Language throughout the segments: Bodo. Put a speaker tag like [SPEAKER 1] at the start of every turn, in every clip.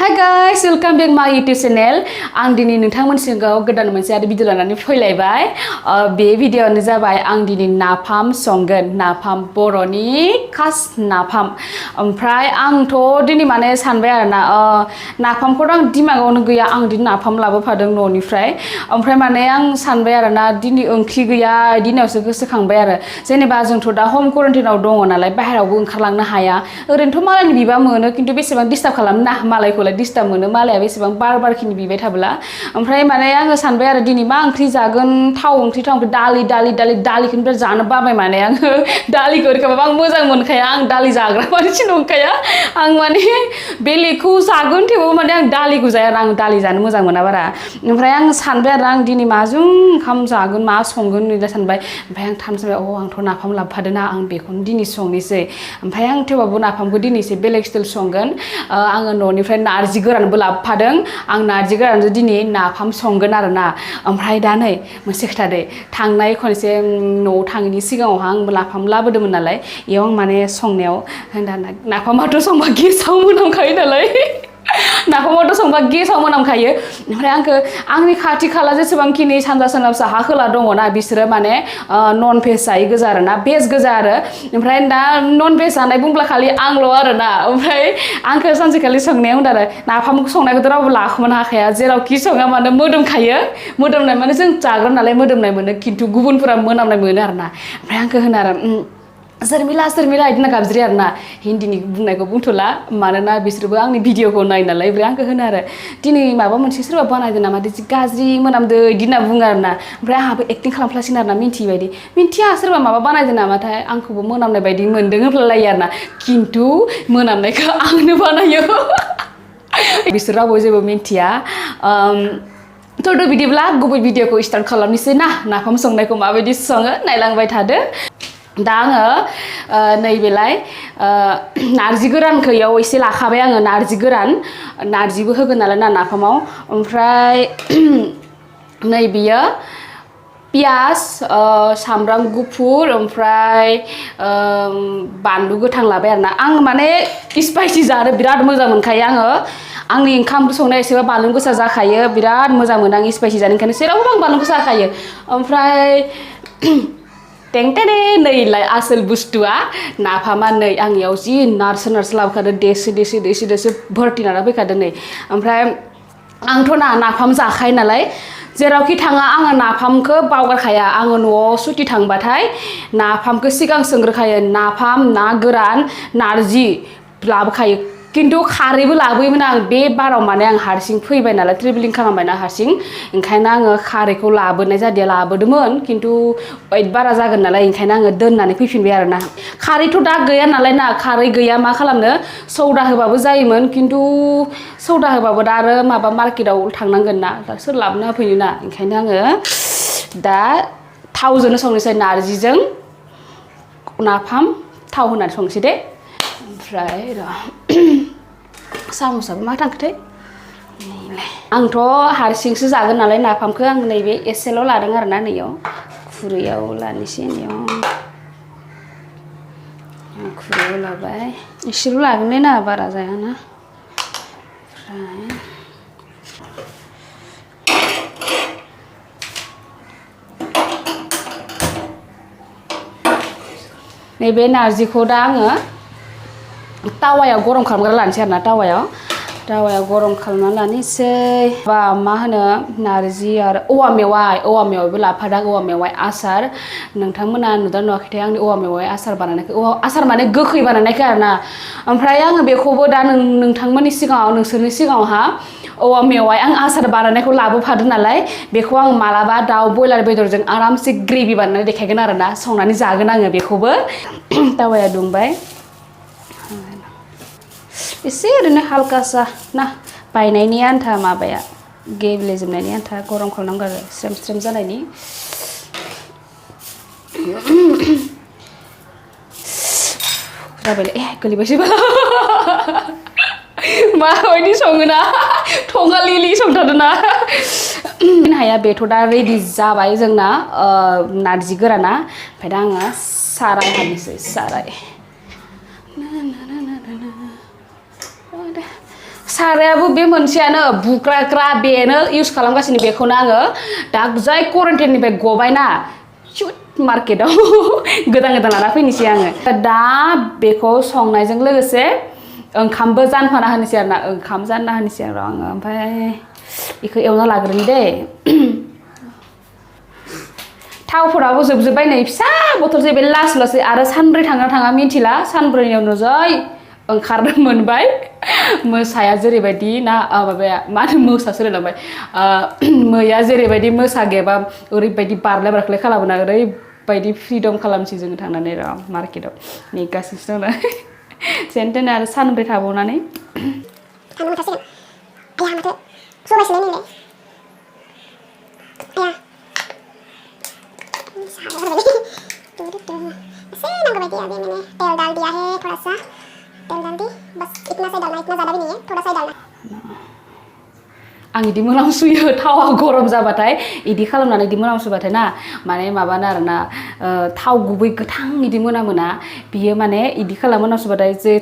[SPEAKER 1] Hi guys, welcome back my YouTube channel. आं दिनै नोंथांमोन सिगाङाव गोदान मोनसे आरो भिडिअ लानानै फैलायबाय। बे भिडिअआनो जाबाय आं दिनै नाफाम संगोन। नाफाम बर'नि खास नाफाम। ओमफ्राय आंथ' दिनै माने सानबाय आरोना नाफामखौथ' आं दिमागावनो गैया। आं दिनै नाफाम लाबोफादों न'निफ्राय। ओमफ्राय माने आं सानबाय आरोना दिनै ओंख्रि गैया दिनावसो गोसोखांबाय आरो। जेनेबा जोंथ' दा हम क्वारन्टाइनाव दङ नालाय बाहेरावबो ओंखारलांनो हाया। ओरैनोथ' मालायनि बिबा मोनो खिन्थु बेसेबां डिस्टार्ब खालामनो ना मालायखौलाय डिस्टार्ब मोनो मालाया बेसेबां बार-बारखिनि बिबाय थाब्ला ओमफ्राय माने आङो सानबाय आरो दिनै मा ओंख्रि जागोन थाव ओंख्रि दालिखौनो बिराद जानो बाबाय माने आङो दालिखौ ओरैबाबो आं मोजां मोनखाया आं दालि जाग्रा मानसि नंखाया आं माने बेलेगखौ जागोन थेवबो माने आं दालिखौ जाया आरो आं दालि जानो मोजां मोना बारा ओमफ्राय आं सानबाय आरो आं दिनै माजों ओंखाम जागोन मा संगोन बिदि सानबाय ओमफ्राय आं थानो सानबाय आंथ' नाफाम लाबोफादोंना आं बेखौनो दिनै संनोसै ओमफ्राय आं थेवबाबो नाफामखौ दिनै एसे बेलेग स्टाइल संगोन आङो न'निफ्राय नार्जि गोरानबो लाबोफादों आं नार्जि गोरानजों दिनै नाफाम संगोन आरोना ओमफ्राय दा नै मोनसे खोथा दै थांनाय खनसे न'आव थाङैनि सिगाङावहा आंबो नाफाम लाबोदोंमोन नालाय इयाव आं माने संनायाव नाफामाथ' संबा गेसाव मोनामखायो नालाय नाफामाथ' संबा गेसाव मोनामखायो ओमफ्राय आंनि खाथि खाला जेसेबांखिनि सानजा सोनाब साहा खोला दङना बिसोरो माने नन भेज जायो गोजा आरोना भेज गोजा आरो ओमफ्राय दा नन भेज जानाय बुंब्ला खालि आंल' आरोना ओमफ्राय आंखौ सानसेखालि संनायाव होनदों आरो नाफामखौ संनायखौथ' रावबो लाखोमानो हाखाया जेरावखि सङा मानो मोदोमखायो मोदोमनाय माने जों जाग्रा नालाय मोदोमनाय मोनो खिन्थु गुबुनफोरा मोनामनाय मोनो आरोना ओमफ्राय आंखौ होनो आरो सोरमिला बिदिनो गाबज्रि आरोना हिन्दीनि बुंनायखौ बुंथ'ला मानोना बिसोरबो आंनि भिडिअखौ नायो नालाय ओमफ्राय आंखौ होनो आरो दिनै माबा मोनसे सोरबा बानायदों नामा गाज्रि मोनामदो बिदि होनना बुङो आरोना ओमफ्राय आंहाबो एक्टिं खालामफ्लासिनो आरोना मिन्थियै बायदि मिन्थिया सोरबा माबा बानायदों नामाथाय आंखौबो मोनामनाय बायदि मोन्दों होनफ्लालायो आरोना खिन्थु मोनामनायखौ आंनो बानायो बिसोर रावबो जेबो मिन्थिया थ' बिदिब्ला गुबै भिडिअखौ स्टार्ट खालामनोसै ना नाफाम संनायखौ माबायदि सङो नायलांबाय थादो दा आङो नैबेलाय नार्जि गोरानखौ इयाव एसे लाखाबाय आङो नार्जि गोरान नार्जिबो होगोन नालाय ना नाफामाव ओमफ्राय नैबेयो पियास सामब्राम गुफुर ओमफ्राय बानलु गोथां लाबाय आरोना आं माने स्पाइसि जानो बिराद मोजां मोनखायो आंनि ओंखाम संनाया एसेबां बानलु गोसा जाखायो बिराद मोजां मोनो आं स्पाइसि जानो ओंखायनो जेरावबो आं बानलु गोसा जाखायो ओमफ्राय टेंटेरे नैलाय आसोल बुस्थुआ नाफामा नै आं इयाव जि नारसो लाबोखादों देसो भर्ति लाना फैखादों नै ओमफ्राय आंथ' नाफाम जाखायो नालाय जेरावखि थाङा आङो नाफामखौ बावगारखाया आङो न'आव सुटि थांबाथाय नाफामखौ सिगां सोंग्रोखायो नाफाम ना गोरान नार्जि लाबोखायो खिन्थु खारैबो लाबोयोमोन आं बे बाराव माने आं हारसिं फैबाय नालाय ट्रेभेलिं खालामबायना हारसिं ओंखायनो आङो खारैखौ लाबोनाय जादिया लाबोदोंमोन खिन्थु वेट बारा जागोन नालाय ओंखायनो आङो दोननानै फैफिनबाय आरोना खारैथ' दा गैया नालाय ना खारै गैया मा खालामनो सौदा होबाबो जायोमोन खिन्थु सौदा होबाबो दा आरो माबा मार्केटाव थांनांगोन ना दा सोर लाबोना होफैनो ना ओंखायनो आङो दा थावजोंनो संनोसै नार्जिजों नाफाम थाव होनानै संनोसै दे ओमफ्राय साम'साबो मा थांखोथाय आंथ' हारसिंसो जागोन नालाय नाफामखौ आं नैबे एसेल' लादों आरोना नैयाव खुरैयाव लानोसै खुरैयाव लाबाय एसेल' लागोनलै ना बारा जायाना ओमफ्राय नैबे नार्जिखौ दा आङो तावायाव गरम खालामग्रा लानोसै आरोना तावायाव गरम खालामनानै लानोसै बा मा होनो नार्जि आरो औवा मेवाइबो लाफादां औवा मेवाइ आसार नोंथांमोना नुदों नुवाखैथाय आंनि औवा मेवाइ आसार बानायनायखौ आसार माने गोखै बानायनायखौ आरोना ओमफ्राय आङो बेखौबो दा नोंथांमोननि सिगाङाव नोंसोरनि सिगाङावहा औवा मेवाइ आं आसार बानायनायखौ लाबोफादों नालाय बेखौ आं मालाबा दाउ बयलार बेदरजों आरामसे ग्रेभि बानायनानै देखायगोन आरोना संनानै जागोन आङो बेखौबो तावाया दुंबाय एसे ओरैनो हालकासा ना बायनायनि आन्था माबाया गेब्लेजोबनायनि आन्था गरम खालामनांगौ आरो स्रेम जानायनि जाबायलै गोलैबायसै माबायदि सङोना थंगा लिलि संथारदोंना हाया बेथ' दा रेडि जाबाय जोंना नार्जि गोराना ओमफ्राय दा आङो साराय हानोसै सारायाबो बे मोनसेयानो बुग्राग्रा बेनो इउज खालामगासिनो बेखौनो आङो दा जाय क्वारेन्टाइननिफ्राय गबायना शुट मार्केटाव गोदान लाना फैनोसै आङो दा बेखौ संनायजों लोगोसे ओंखामबो जानफाना होनोसै आरोना ओंखाम जानना होनोसै आरो आङो ओमफ्राय बेखौ एवना लाग्रोनि दे थावफोराबो जोबजोब्बाय नै फिसा बथलसे बे लासै आरो सानब्रै थाङा मिन्थिला सानब्रैनि उनाव जै ओंखारनो मोनबाय मोसाया जेरैबायदि ना माबाया मा होनो मोसासो होनलांबाय मैया जेरैबायदि मोसा गेबा ओरैबायदि बारलाय बारख्लाय खालामोना ओरैबायदि फ्रिदम खालामसै जोङो थांनानै र' मार्केटाव नेगासिनो दं जेन आरो सानब्रै थाबावनानै आं इदि मोनामसुयो थावा गरम जाबाथाय इदि खालामनानै इदि मोनामसुबाथाय ना माने माबानो आरोना थाव गुबै गोथां इदि मोनामोना बियो माने इदि खालामो मोनामसुबाथाय जे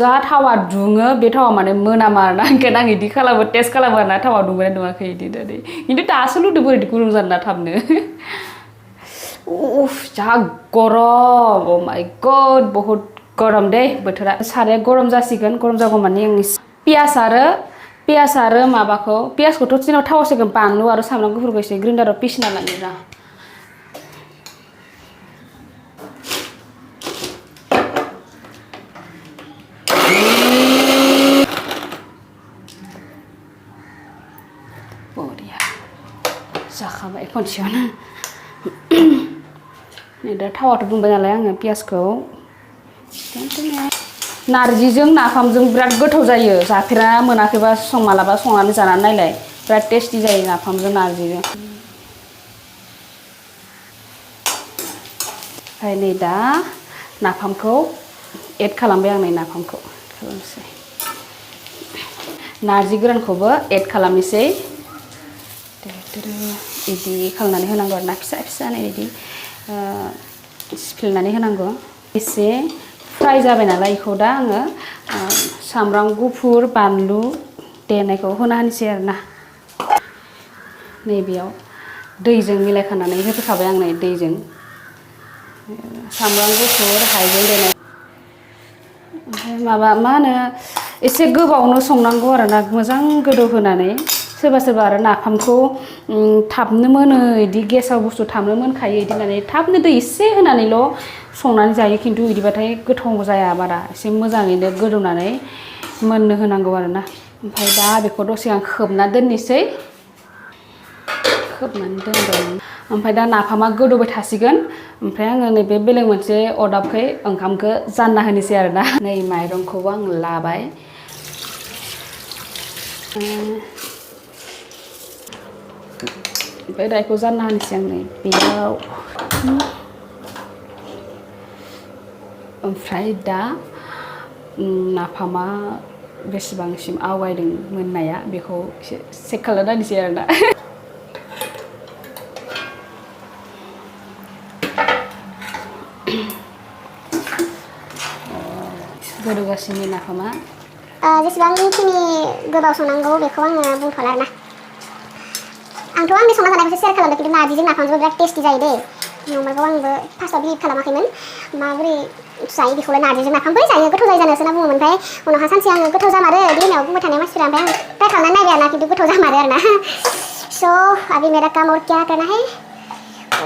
[SPEAKER 1] जा थावा दुङो बे थावा माने मोनामा आरोना ओंखायनो आं इदि खालामो टेस्ट खालामो आरोना थावा दुंबाय दुङाखै इदि होननानै खिन्थु दासो लुदों बोरै गुदुं जानो ना थाबनो उफ जा गरम अ माय गड बहुत गरम दे बोथोरा साराया गरम जासिगोन गरम जागौ माने आं पियास आरो माबाखौ पियासखौथ' दिनाव थाव होसिगोन बानलु आरो सामब्राम गुफुरखौ एसे ग्रिन्डाराव पिसना लानि रा बरिया जाखाबाय खनसेयावनो नै दा थावाथ' दुंबाय नालाय आङो पियासखौ नारजिजों नाफामजों बिराद गोथाव जायो जाफेरा मोनाखैबा मालाबा संनानै जानानै नायलाय बिराद टेस्टि जायो नाफामजों नारजिजों ओमफ्राय नै दा नाफामखौ एड खालामबाय आं नै नाफामखौ खालामसै नारजि गोरानखौबो एड खालामनोसै बिदि खालामनानै होनांगौ आरो ना फिसा फिसानो बिदि सिफ्लेनानै होनांगौ एसे फ्राय जाबाय नालाय बेखौ दा आङो सामब्राम गुफुर बानलु देनायखौ होना होनोसै आरो ना नैबेयाव दैजों मिलायखानानै होफैखाबाय आं नै दैजों सामब्राम गुफुर हाइजें देनाय ओमफ्राय माबा मा होनो एसे गोबावनो संनांगौ आरो ना मोजां गोदौ होनानै सोरबा आरो नाफामखौ थाबनो मोनो इदि गेसाव बुस्थु थाबनो मोनखायो इदि होननानै थाबनो दै एसे होनानैल' संनानै जायो खिन्थु इदिबाथाय गोथाव जाया बारा एसे मोजाङैनो गोदौनानै मोननो होनांगौ आरोना ओमफ्राय दा बेखौ दसे आं खोबना दोननोसै खोबनानै दोनदों ओमफ्राय दा नाफामा गोदौबाय थासिगोन ओमफ्राय आङो नैबे बेलेग मोनसे अरदाबखै ओंखामखौ जानना होनोसै आरोना नै माइरंखौबो आं लाबाय ओमफ्राय दा बेखौ जानना होनोसै आं नै बेयाव ओमफ्राय दा नाफामा बेसेबांसिम आवगायदों मोननाया बेखौ एसे चेक खालामना नायनोसै आरोना गोदौगासिनो नाफामा
[SPEAKER 2] जेसेबांखिनि गोबाव संनांगौ बेखौ आङो बुंथ'ला आरोना आंथ' आंनि संना जानायखौसो शेयार खालामदों खिन्थु नारजिजों नाफामजों बिराद टेस्टि जायो दे नंमारगौ आंबो फार्स्टआव बिलिभ खालामाखैमोन माबोरै जायो बेखौलाय नारजिजों नाफाम बोरै जायो गोथाव जायो जानोसो होनना बुङोमोन ओमफ्राय उनावहा सानसे आङो गोथाव जामारो बिदि होननायाव बुंबाय थानाय मानसिफोरा ओमफ्राय आं ट्राइ खालामनानै नायबाय आरोना खिन्थु गोथाव जामारो आरोना स' अभी मेरा काम और क्या करना है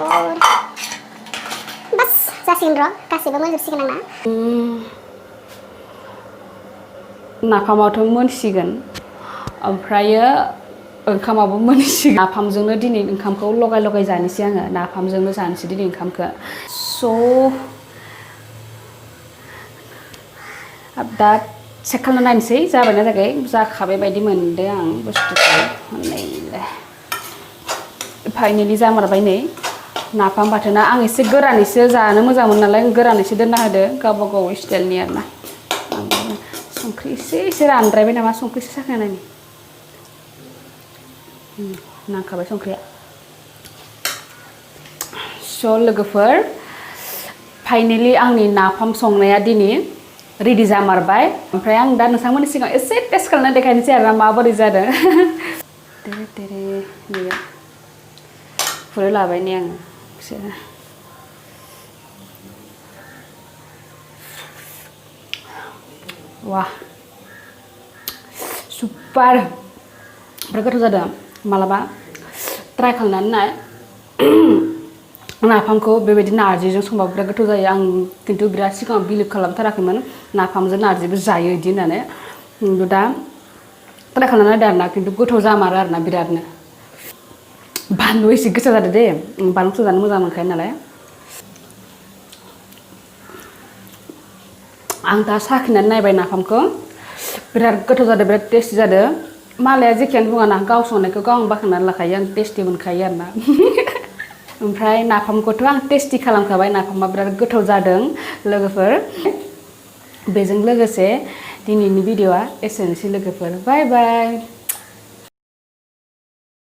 [SPEAKER 2] और बस जासिगोन र' गासैबो मोनजोबसिगोन आंना
[SPEAKER 1] नाफामाथ' मोनसिगोन ओमफ्रायो ओंखामाबो मोनसिगोन नाफामजोंनो दिनै ओंखामखौ लगाय जानोसै आङो नाफामजोंनो जानोसै दिनै ओंखामखौ स' दा चेक खालामना नायनोसै जाबायना जायाखै जाखाबाय बायदि मोनदों आं बुस्थुखौ फाइनेलि जामारबाय नै नाफाम बाथोना आं एसे गोरानैसो जानो मोजां मोनो नालाय गोरानैसो दोनना होदो गावबा गाव स्टाइलनि आरोना संख्रि एसे रानद्रायबाय नामा संख्रिसो साखिनायनि नांखाबाय संख्रिया स' लोगोफोर फाइनेलि आंनि नाफाम संनाया दिनै रेडि जामारबाय ओमफ्राय आं दा नोंथांमोननि सिगाङाव एसे टेस्ट खालामनानै देखायनोसै आरोना माबोरै जादों तेरे तेरे नैबे खुरै लाबाय नै आङो वाह सुपार बिराद गोथाव जादों मालाबा ट्राइ खालामनानै नाय नाफामखौ बेबायदि नारजिजों संबा बिराद गोथाव जायो आं खिन्थु बिराद सिगाङाव बिलिभ खालामथाराखैमोन नाफामजों नारजिबो जायो बिदि होननानै खिन्थु दा ट्राइ खालामनानै नायदों आरोना खिन्थु गोथाव जामारो आरोना बिरादनो बानलु एसे गोसा जादों दे बानलुखौ जानो मोजां मोनखायो नालाय आं दा साखिनानै नायबाय नाफामखौ बिराद गोथाव जादों बिराद टेस्टि जादों मालाया जेखियानो बुङा ना गाव संनायखौ गाव बाख्नायनानै लाखायो आं टेस्टि मोनखायो आरोना ओमफ्राय नाफामखौथ' आं टेस्टि खालामखाबाय नाफामा बिराद गोथाव जादों लोगोफोर बेजों लोगोसे दिनैनि भिडिअ'आ एसेनोसै लोगोफोर बाय बाय